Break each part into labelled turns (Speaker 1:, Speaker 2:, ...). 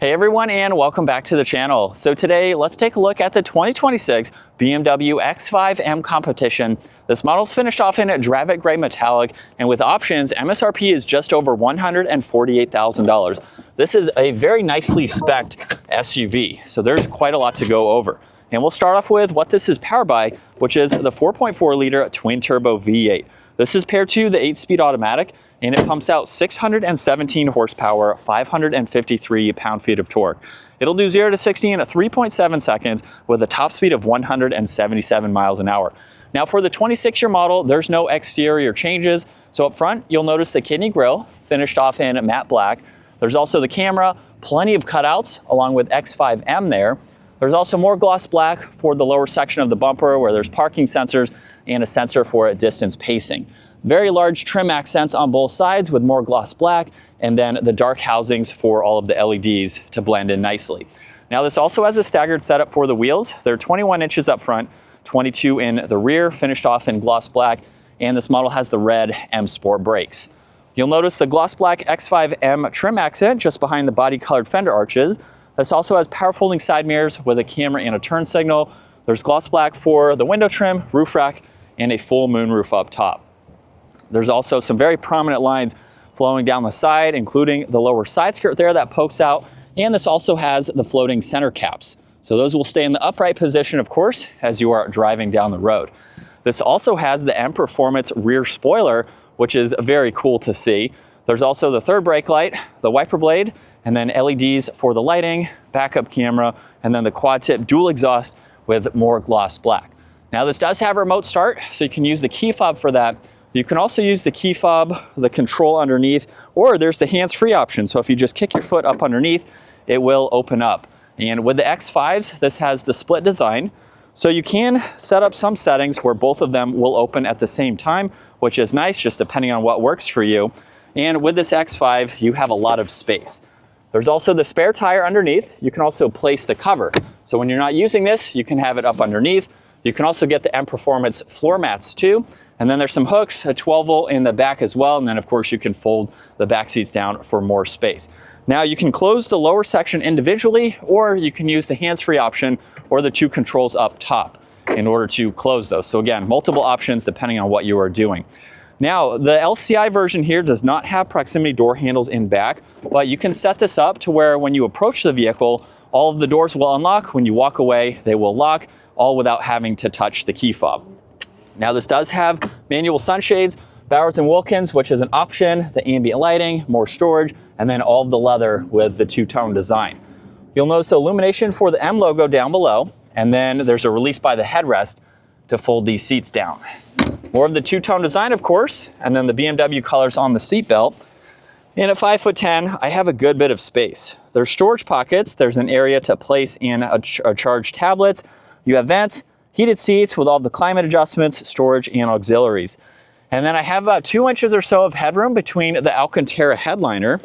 Speaker 1: Hey everyone, and welcome back to the channel. So today, let's take a look at the 2026 BMW X5M Competition. This model's finished off in a Dravit Gray Metallic, and with options, MSRP is just over $148,000. This is a very nicely spec'd SUV, so there's quite a lot to go over. And we'll start off with what this is powered by, which is the 4.4-liter twin-turbo V8. This is paired to the 8-speed automatic, and it pumps out 617 horsepower, 553 pound-feet of torque. It'll do 0 to 60 in 3.7 seconds with a top speed of 177 miles an hour. Now for the 26-year model, there's no exterior changes. So up front, you'll notice the kidney grille, finished off in matte black. There's also the camera, plenty of cutouts, along with X5M there. There's also more gloss black for the lower section of the bumper where there's parking sensors and a sensor for distance pacing. Very large trim accents on both sides with more gloss black, and then the dark housings for all of the LEDs to blend in nicely. Now this also has a staggered setup for the wheels. They're 21 inches up front, 22 in the rear, finished off in gloss black, and this model has the red M Sport brakes. You'll notice the gloss black X5M trim accent just behind the body colored fender arches. This also has power folding side mirrors with a camera and a turn signal. There's gloss black for the window trim, roof rack, and a full moonroof up top. There's also some very prominent lines flowing down the side, including the lower side skirt there that pokes out, and this also has the floating center caps. So those will stay in the upright position, of course, as you are driving down the road. This also has the M Performance rear spoiler, which is very cool to see. There's also the third brake light, the wiper blade, and then LEDs for the lighting, backup camera, and then the quad tip dual exhaust with more gloss black. Now this does have remote start, so you can use the key fob for that. You can also use the key fob, the control underneath, or there's the hands-free option. So if you just kick your foot up underneath, it will open up. And with the X5s, this has the split design. So you can set up some settings where both of them will open at the same time, which is nice, just depending on what works for you. And with this X5, you have a lot of space. There's also the spare tire underneath. You can also place the cover. So when you're not using this, you can have it up underneath. You can also get the M Performance floor mats too. And then there's some hooks, a 12-volt in the back as well. And then of course you can fold the back seats down for more space. Now you can close the lower section individually, or you can use the hands-free option or the two controls up top in order to close those. So again, multiple options depending on what you are doing. Now the LCI version here does not have proximity door handles in back, but you can set this up to where when you approach the vehicle, all of the doors will unlock. When you walk away, they will lock, all without having to touch the key fob. Now this does have manual sunshades, Bowers & Wilkins, which is an option, the ambient lighting, more storage, and then all of the leather with the two-tone design. You'll notice the illumination for the M logo down below, and then there's a release by the headrest to fold these seats down. More of the two-tone design, of course, and then the BMW colors on the seat belt. And at 5'10", I have a good bit of space. There's storage pockets, there's an area to place in a charged tablets, you have vents, heated seats with all the climate adjustments, storage, and auxiliaries. And then I have about 2 inches or so of headroom between the Alcantara headliner,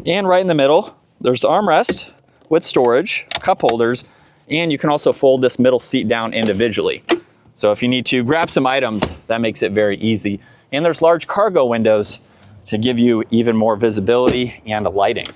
Speaker 1: and right in the middle, there's the armrest with storage, cup holders, and you can also fold this middle seat down individually. So if you need to grab some items, that makes it very easy. And there's large cargo windows to give you even more visibility and lighting.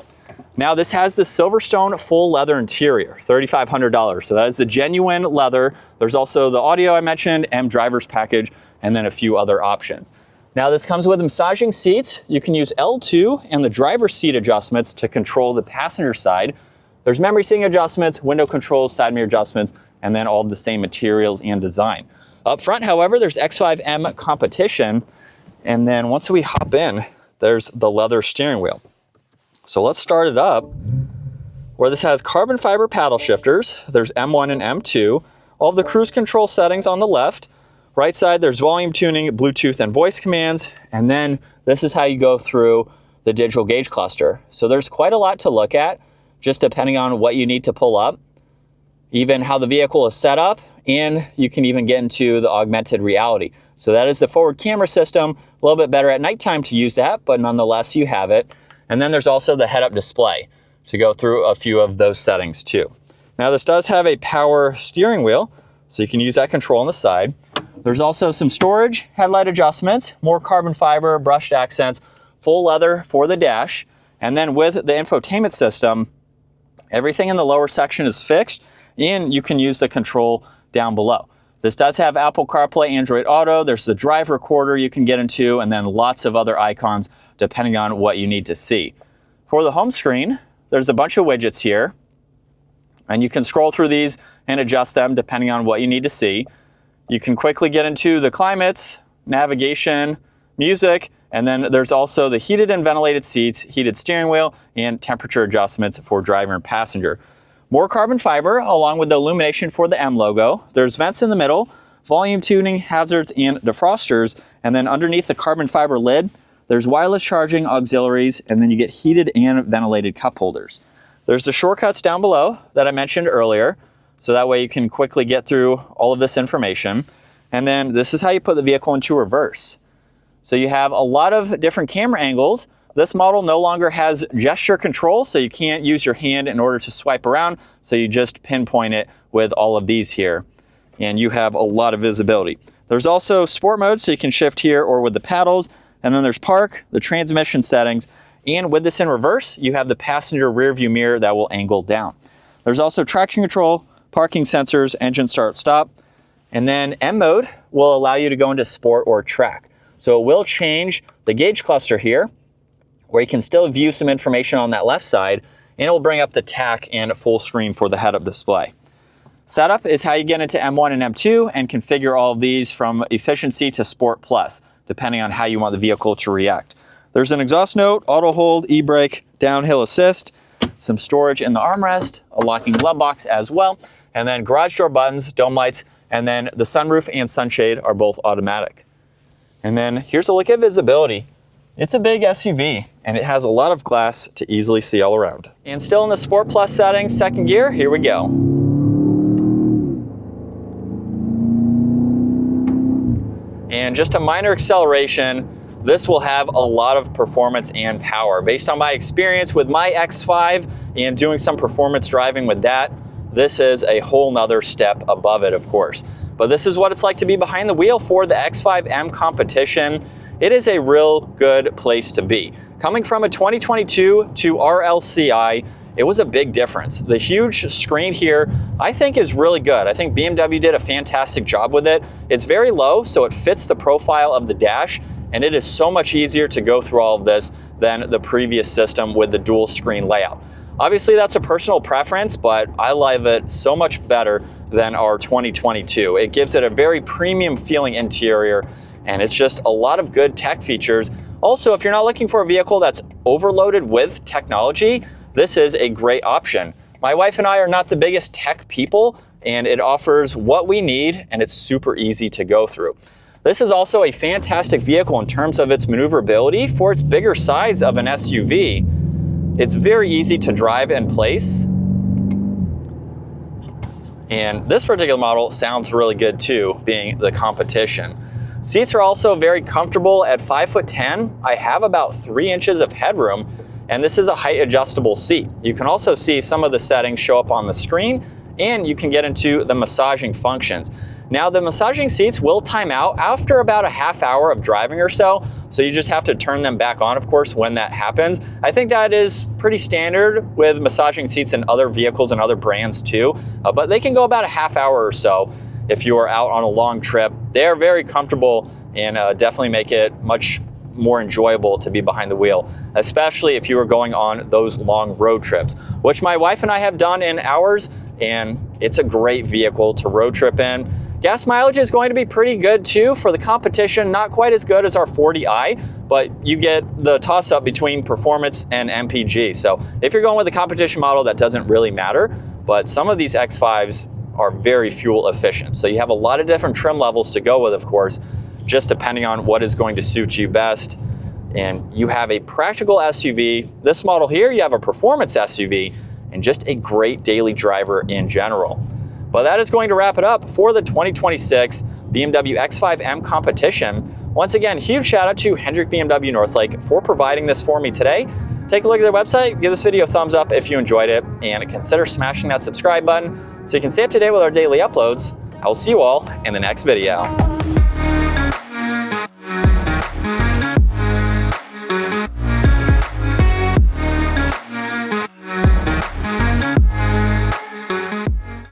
Speaker 1: Now this has the Silverstone full leather interior, $3,500. So that is the genuine leather. There's also the audio I mentioned, M driver's package, and then a few other options. Now this comes with massaging seats. You can use L2 and the driver's seat adjustments to control the passenger side. There's memory seating adjustments, window controls, side mirror adjustments, and then all of the same materials and design. Up front, however, there's X5M Competition. And then once we hop in, there's the leather steering wheel. So let's start it up, where this has carbon fiber paddle shifters. There's M1 and M2. All of the cruise control settings on the left. Right side, there's volume tuning, Bluetooth, and voice commands. And then this is how you go through the digital gauge cluster. So there's quite a lot to look at, just depending on what you need to pull up, even how the vehicle is set up, and you can even get into the augmented reality. So that is the forward camera system. A little bit better at nighttime to use that, but nonetheless, you have it. And then there's also the head-up display to go through a few of those settings too. Now this does have a power steering wheel, so you can use that control on the side. There's also some storage, headlight adjustments, more carbon fiber, brushed accents, full leather for the dash. And then with the infotainment system, Everything in the lower section is fixed, and you can use the control down below. This does have Apple CarPlay, Android Auto. There's the drive recorder you can get into, and then lots of other icons depending on what you need to see. For the home screen, there's a bunch of widgets here, and you can scroll through these and adjust them depending on what you need to see. You can quickly get into the climates, navigation, music, and then there's also the heated and ventilated seats, heated steering wheel, and temperature adjustments for driver and passenger. More carbon fiber along with the illumination for the M logo. There's vents in the middle, volume tuning, hazards, and defrosters. And then underneath the carbon fiber lid, there's wireless charging, auxiliaries, and then you get heated and ventilated cup holders. There's the shortcuts down below that I mentioned earlier. So that way you can quickly get through all of this information. And then this is how you put the vehicle into reverse. So you have a lot of different camera angles. This model no longer has gesture control, so you can't use your hand in order to swipe around, so you just pinpoint it with all of these here, and you have a lot of visibility. There's also sport mode, so you can shift here or with the paddles, and then there's park, the transmission settings, and with this in reverse, you have the passenger rear view mirror that will angle down. There's also traction control, parking sensors, engine start stop, and then M mode will allow you to go into sport or track. So it will change the gauge cluster here, where you can still view some information on that left side, and it will bring up the TAC and full screen for the head-up display. Setup is how you get into M1 and M2 and configure all of these from efficiency to Sport Plus, depending on how you want the vehicle to react. There's an exhaust note, auto hold, e-brake, downhill assist, some storage in the armrest, a locking glove box as well, and then garage door buttons, dome lights, and then the sunroof and sunshade are both automatic. And then here's a look at visibility. It's a big SUV, and it has a lot of glass to easily see all around. And still in the Sport Plus settings, second gear, here we go. And just a minor acceleration, this will have a lot of performance and power. Based on my experience with my X5 and doing some performance driving with that, this is a whole nother step above it, of course. But this is what it's like to be behind the wheel for the X5M Competition. It is a real good place to be. Coming from a 2022 to RLCI, it was a big difference. The huge screen here, I think, is really good. I think BMW did a fantastic job with it. It's very low, so it fits the profile of the dash, and it is so much easier to go through all of this than the previous system with the dual screen layout. Obviously, that's a personal preference, but I love it so much better than our 2022. It gives it a very premium feeling interior, and it's just a lot of good tech features. Also, if you're not looking for a vehicle that's overloaded with technology, this is a great option. My wife and I are not the biggest tech people, and it offers what we need, and it's super easy to go through. This is also a fantastic vehicle in terms of its maneuverability for its bigger size of an SUV. It's very easy to drive and place. And this particular model sounds really good too, being the competition. Seats are also very comfortable at 5'10". I have about 3 inches of headroom, and this is a height adjustable seat. You can also see some of the settings show up on the screen, and you can get into the massaging functions. Now, the massaging seats will time out after about a half hour of driving or so you just have to turn them back on, of course, when that happens. I think that is pretty standard with massaging seats in other vehicles and other brands too, but they can go about a half hour or so if you are out on a long trip. They're very comfortable and definitely make it much more enjoyable to be behind the wheel, especially if you are going on those long road trips, which my wife and I have done in ours, and it's a great vehicle to road trip in. Gas mileage is going to be pretty good too for the competition, not quite as good as our 40i, but you get the toss-up between performance and MPG. So if you're going with the competition model, that doesn't really matter, but some of these X5s are very fuel efficient. So you have a lot of different trim levels to go with, of course, just depending on what is going to suit you best. And you have a practical SUV. This model here, you have a performance SUV and just a great daily driver in general. But that is going to wrap it up for the 2026 BMW X5M Competition. Once again, huge shout out to Hendrick BMW Northlake for providing this for me today. Take a look at their website, give this video a thumbs up if you enjoyed it, and consider smashing that subscribe button so you can stay up to date with our daily uploads. I will see you all in the next video.